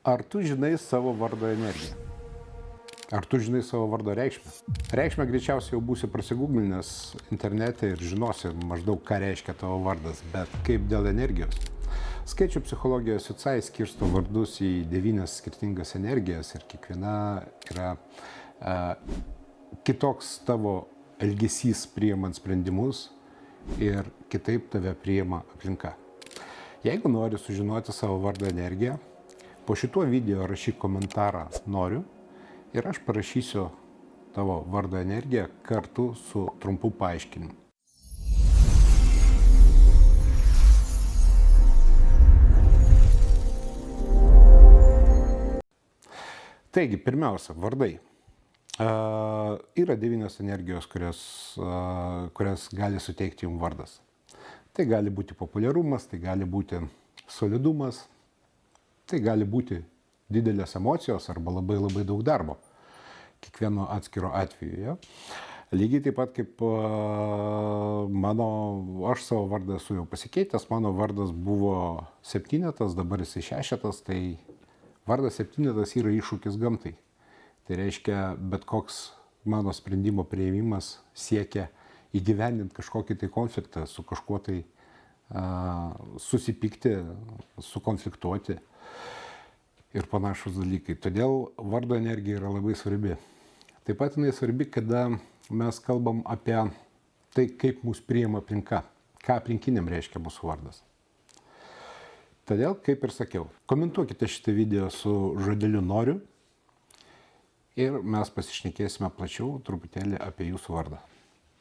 Ar tu žinai savo vardo energiją? Ar tu žinai savo vardo reikšmę? Reikšmę greičiausiai jau būsi prasigūglinęs internete ir žinosi maždaug, ką reiškia tavo vardas, bet kaip dėl energijos? Skaičių psichologijos Jucai skirsto vardus į 9 skirtingas energijas ir kiekviena yra kitoks tavo elgesys priimant sprendimus ir kitaip tave priima aplinka. Jeigu nori sužinoti savo vardo energiją, po šituo video rašyk komentarą noriu ir aš parašysiu tavo vardo energiją kartu su trumpu paaiškinimu. Taigi, pirmiausia, vardai. Yra 9 energijos, kurias gali suteikti jums vardas. Tai gali būti populiarumas, tai gali būti solidumas, tai gali būti didelės emocijos arba labai daug darbo. Kiekvieno atskiro atveju. Ja? Lygiai taip pat kaip aš savo vardą esu jau pasikeitęs, mano vardas buvo 7, dabar jisai 6, tai vardas 7 yra iššūkis gamtai. Tai reiškia, bet koks mano sprendimo priėmimas siekia įgyvendinti kažkokį tai konfliktą, su kažkuo tai susipykti, sukonfliktuoti ir panašus dalykai. Todėl vardo energija yra labai svarbi. Taip pat jinai svarbi, kada mes kalbam apie tai, kaip mus priima aplinka, ką aplinkiniam reiškia mūsų vardas. Todėl, kaip ir sakiau, komentuokite šitą video su žodeliu noriu ir mes pasišnekėsime plačiau truputėlį apie jūsų vardą.